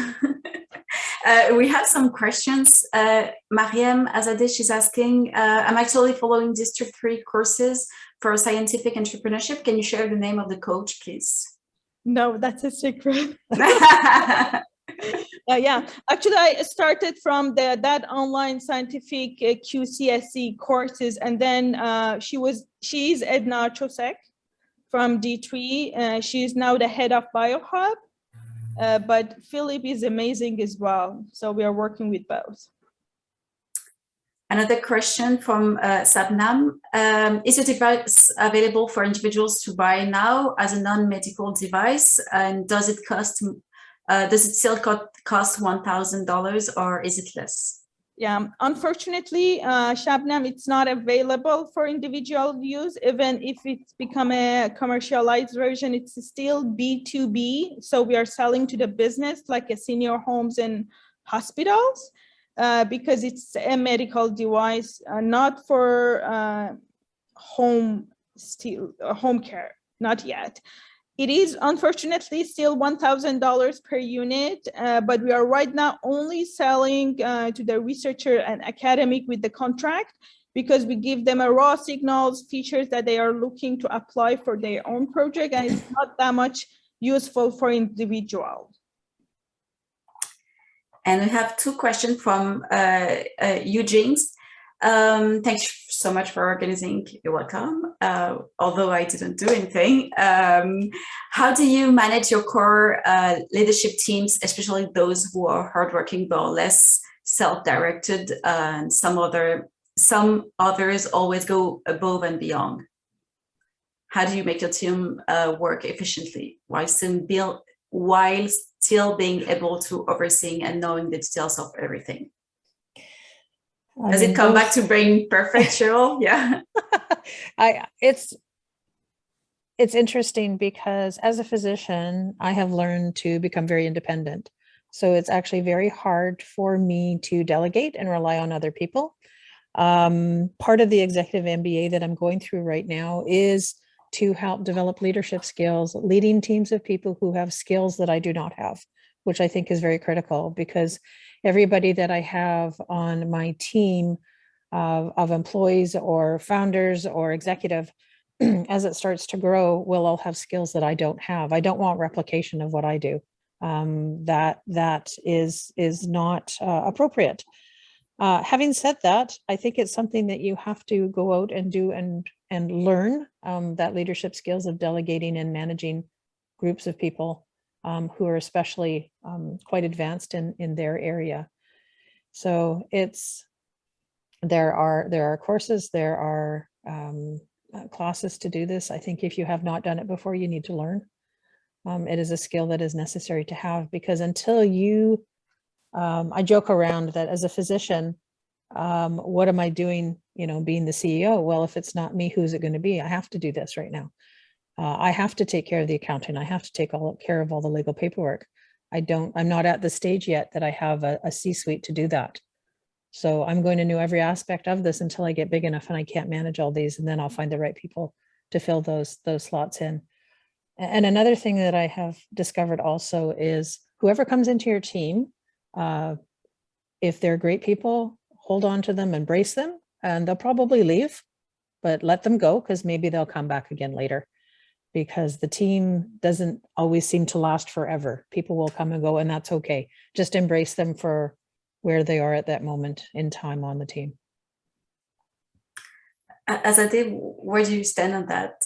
We have some questions. Mariam Azadeh, she's asking, I'm actually following District 3 courses for scientific entrepreneurship. Can you share the name of the coach, please? No, that's a secret. Yeah, actually, I started from that online scientific QCSE courses, and then she's Edna Chosek from D3. She's now the head of BioHub, but Philip is amazing as well. So we are working with both. Another question from Sabnam. Is your device available for individuals to buy now as a non-medical device? And does it still cost $1,000, or is it less? Yeah, unfortunately, Shabnam, it's not available for individual use. Even if it's become a commercialized version, it's still B2B. So we are selling to the business, like a senior homes and hospitals, because it's a medical device, not for home care, not yet. It is unfortunately still $1,000 per unit, but we are right now only selling to the researcher and academic with the contract, because we give them a raw signals, features that they are looking to apply for their own project, and it's not that much useful for individuals. And we have two questions from Eugene. Thanks so much for organizing. You're welcome. Although I didn't do anything. How do you manage your core leadership teams, especially those who are hardworking but less self-directed, and some others always go above and beyond? How do you make your team work efficiently while still being able to oversee and knowing the details of everything? Does it come back to brain perfect, Cheryl? Yeah. It's interesting, because as a physician, I have learned to become very independent. So it's actually very hard for me to delegate and rely on other people. Part of the executive MBA that I'm going through right now is to help develop leadership skills, leading teams of people who have skills that I do not have, which I think is very critical, because everybody that I have on my team of employees or founders or executive, as it starts to grow, will all have skills that I don't have. I don't want replication of what I do. That is not appropriate. Having said that, I think it's something that you have to go out and do and learn, that leadership skills of delegating and managing groups of people who are especially quite advanced in their area. So there are courses, there are classes to do this. I think if you have not done it before, you need to learn. It is a skill that is necessary to have, because until you, I joke around that as a physician, what am I doing, being the CEO? Well, if it's not me, who's it going to be? I have to do this right now. I have to take care of the accounting. I have to take care of all the legal paperwork. I'm not at the stage yet that I have a C-suite to do that. So I'm going to know every aspect of this until I get big enough and I can't manage all these, and then I'll find the right people to fill those slots in. And another thing that I have discovered also is whoever comes into your team, if they're great people, hold on to them, embrace them, and they'll probably leave, but let them go, because maybe they'll come back again later, because the team doesn't always seem to last forever. People will come and go, and that's okay. Just embrace them for where they are at that moment in time on the team. Azadeh, where do you stand on that?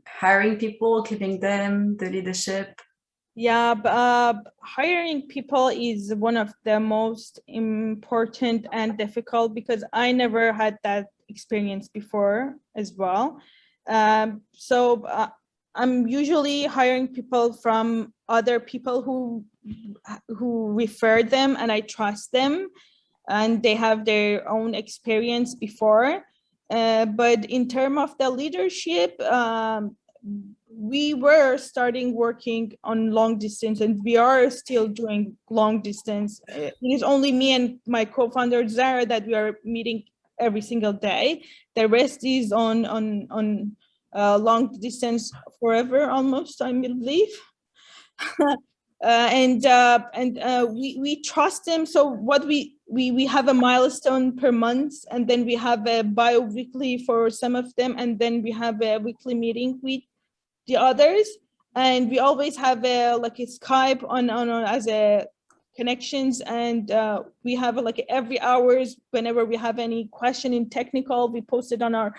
Hiring people, keeping them, the leadership? Yeah, hiring people is one of the most important and difficult, because I never had that experience before as well. So I'm usually hiring people from other people who refer them, and I trust them, and they have their own experience before. But in terms of the leadership, we were starting working on long distance, and we are still doing long distance. It is only me and my co-founder Zara that we are meeting every single day. The rest is on long distance forever, almost, I believe. We trust them. So what we have a milestone per month, and then we have a bi-weekly for some of them, and then we have a weekly meeting with the others, and we always have a Skype on as a connections, and we have every hours, whenever we have any question in technical, we post it on our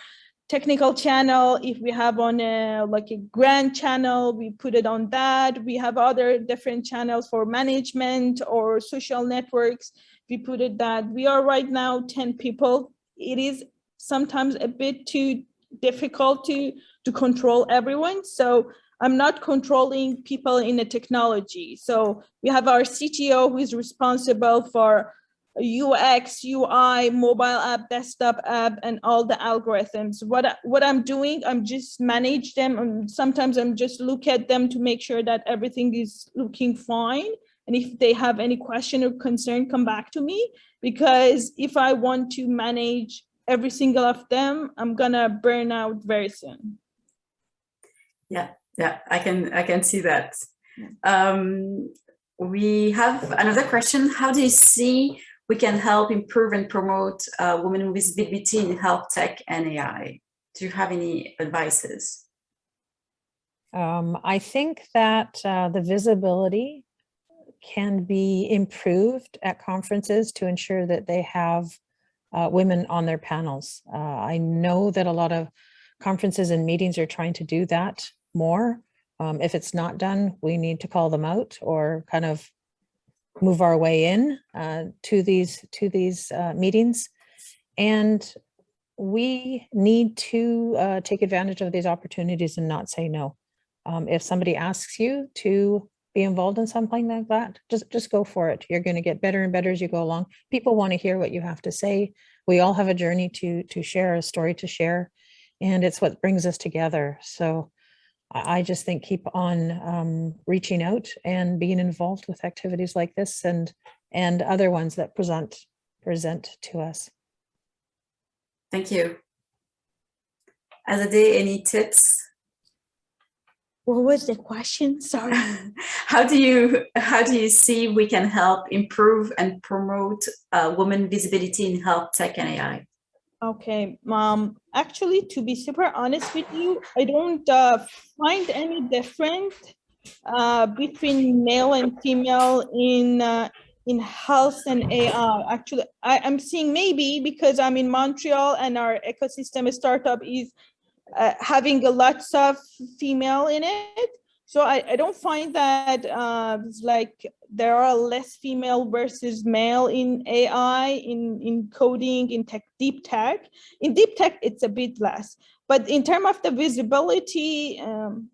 technical channel. If we have on a grant channel, we put it on that. We have other different channels for management or social networks. We put it that. We are right now 10 people. It is sometimes a bit too difficult to control everyone. So I'm not controlling people in the technology. So we have our CTO who is responsible for UX, UI, mobile app, desktop app, and all the algorithms. What I'm doing, I'm just manage them. And sometimes I'm just look at them to make sure that everything is looking fine. And if they have any question or concern, come back to me. Because if I want to manage every single of them, I'm gonna burn out very soon. Yeah, I can see that. We have another question. How do you see we can help improve and promote women with visibility in health tech and AI? Do you have any advices? I think that the visibility can be improved at conferences to ensure that they have women on their panels. I know that a lot of conferences and meetings are trying to do that more. If it's not done, we need to call them out or kind of move our way in to these meetings. And we need to take advantage of these opportunities and not say no. If somebody asks you to be involved in something like that, just go for it. You're going to get better and better as you go along. People want to hear what you have to say. We all have a journey to share, a story to share, and it's what brings us together. So I just think keep on reaching out and being involved with activities like this and other ones that present to us. Thank you. Azadeh, any tips? What was the question? Sorry. How do you see we can help improve and promote women visibility in health tech and AI? Okay, actually, to be super honest with you, I don't find any difference between male and female in health and AI. Actually, I'm seeing maybe because I'm in Montreal and our ecosystem startup is having a lots of female in it. So I don't find that it's like there are less female versus male in AI, in coding, in deep tech. In deep tech, it's a bit less. But in terms of the visibility,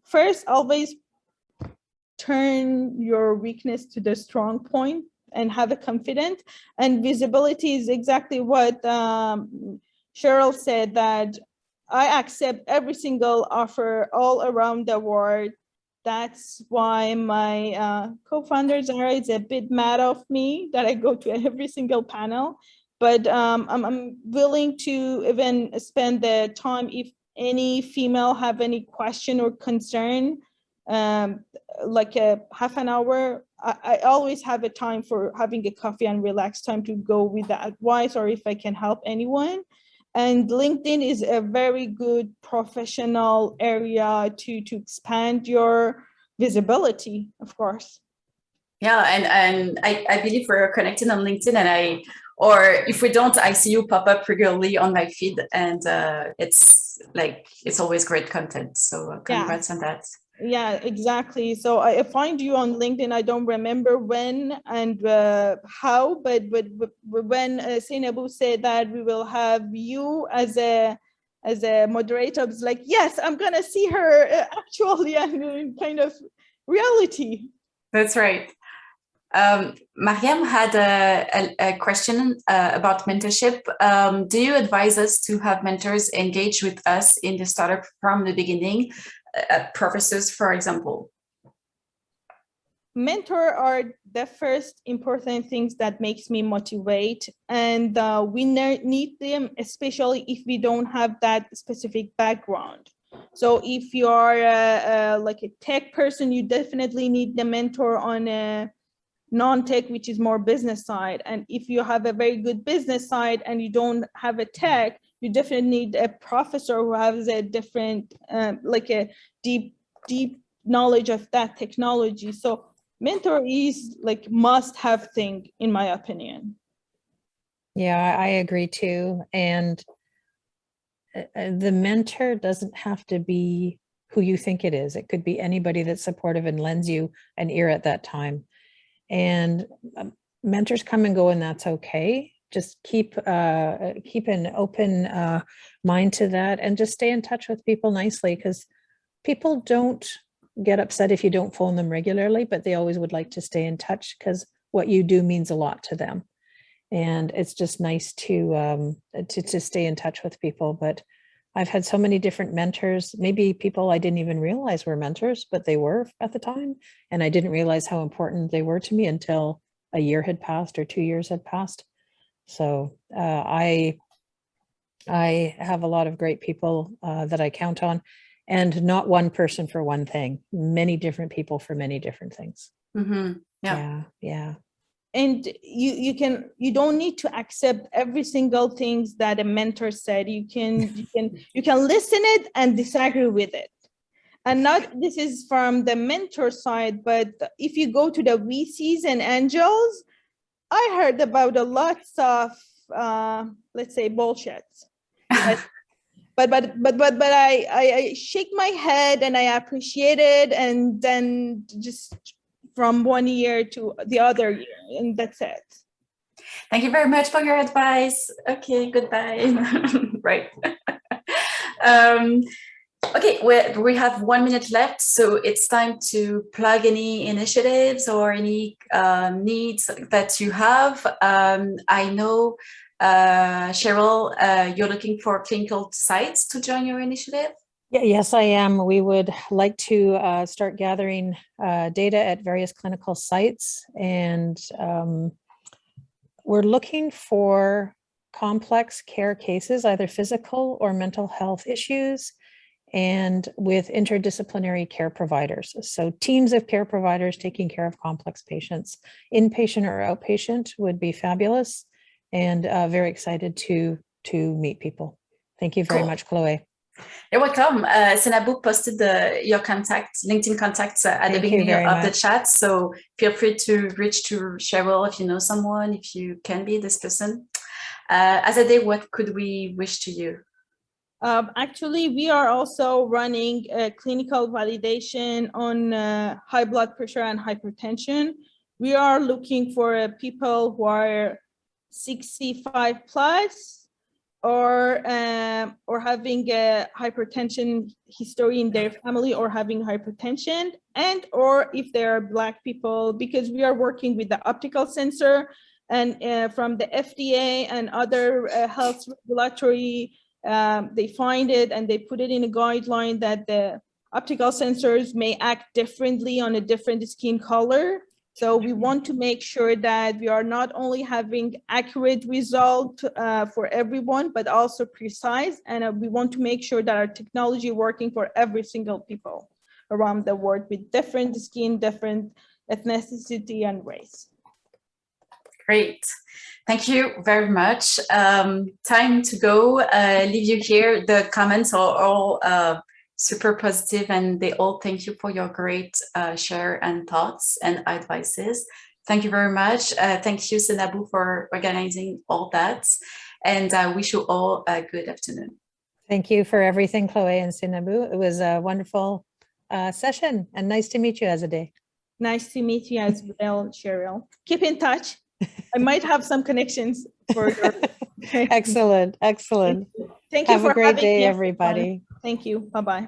first, always turn your weakness to the strong point and have a confidence. And visibility is exactly what Cheryl said, that I accept every single offer all around the world. That's why my co-founder Zara is a bit mad of me that I go to every single panel. But I'm willing to even spend the time if any female have any question or concern, like a half an hour. I always have a time for having a coffee and relaxed time to go with the advice or if I can help anyone. And LinkedIn is a very good professional area to expand your visibility, of course. Yeah, and I believe we're connected on LinkedIn, and or if we don't, I see you pop up regularly on my feed, and it's always great content. So congrats on that. Yeah, exactly. So I find you on LinkedIn. I don't remember when and how, but when Seynabou said that we will have you as a moderator, I was like, yes, I'm gonna see her actually and kind of reality. That's right. Mariam had a question about mentorship. Do you advise us to have mentors engage with us in the startup from the beginning? Professors, for example. Mentor are the first important things that makes me motivate, and we need them, especially if we don't have that specific background. So if you are like a tech person, you definitely need the mentor on a non-tech, which is more business side. And if you have a very good business side and you don't have a tech, you definitely need a professor who has a different, like a deep knowledge of that technology. So mentor is like must-have thing, in my opinion. Yeah, I agree too. And the mentor doesn't have to be who you think it is. It could be anybody that's supportive and lends you an ear at that time. And mentors come and go, and that's okay. Just keep an open mind to that, and just stay in touch with people nicely, because people don't get upset if you don't phone them regularly, but they always would like to stay in touch because what you do means a lot to them. And it's just nice to stay in touch with people. But I've had so many different mentors, maybe people I didn't even realize were mentors, but they were at the time. And I didn't realize how important they were to me until a year had passed or 2 years had passed. So I have a lot of great people that I count on, and not one person for one thing, many different people for many different things. Mm-hmm. Yeah. And you don't need to accept every single things that a mentor said. You can listen it and disagree with it. And not, this is from the mentor side, but if you go to the VCs and angels, I heard about a lots of let's say bullshit. But I shake my head and I appreciate it, and then just from one year to the other year, and that's it. Thank you very much for your advice. Okay, goodbye. Right. Okay, we have 1 minute left, so it's time to plug any initiatives or any needs that you have. I know, Cheryl, you're looking for clinical sites to join your initiative? Yeah, yes, I am. We would like to start gathering data at various clinical sites, and we're looking for complex care cases, either physical or mental health issues, and with interdisciplinary care providers. So teams of care providers taking care of complex patients, inpatient or outpatient, would be fabulous, and very excited to meet people. Thank you very much, Chloé. You're welcome. Seynabou posted your LinkedIn contacts at the beginning of the chat. So feel free to reach to Cheryl if you know someone, if you can be this person. Azadeh, what could we wish to you? Actually, we are also running a clinical validation on high blood pressure and hypertension. We are looking for people who are 65 plus, or having a hypertension history in their family, or having hypertension, and or if they are Black people, because we are working with the optical sensor, and from the FDA and other health regulatory, they find it and they put it in a guideline that the optical sensors may act differently on a different skin color. So we want to make sure that we are not only having accurate result for everyone, but also precise. And we want to make sure that our technology working for every single people around the world with different skin, different ethnicity and race. Great. Thank you very much. Time to go. Leave you here. The comments are all super positive, and they all thank you for your great share and thoughts and advices. Thank you very much. Thank you, Seynabou, for organizing all that. And I wish you all a good afternoon. Thank you for everything, Chloé and Seynabou. It was a wonderful session, and nice to meet you, Azadeh. Nice to meet you as well, Cheryl. Keep in touch. I might have some connections for your... Excellent, excellent. Thank you. Have a great day, everybody. Thank you. Bye-bye.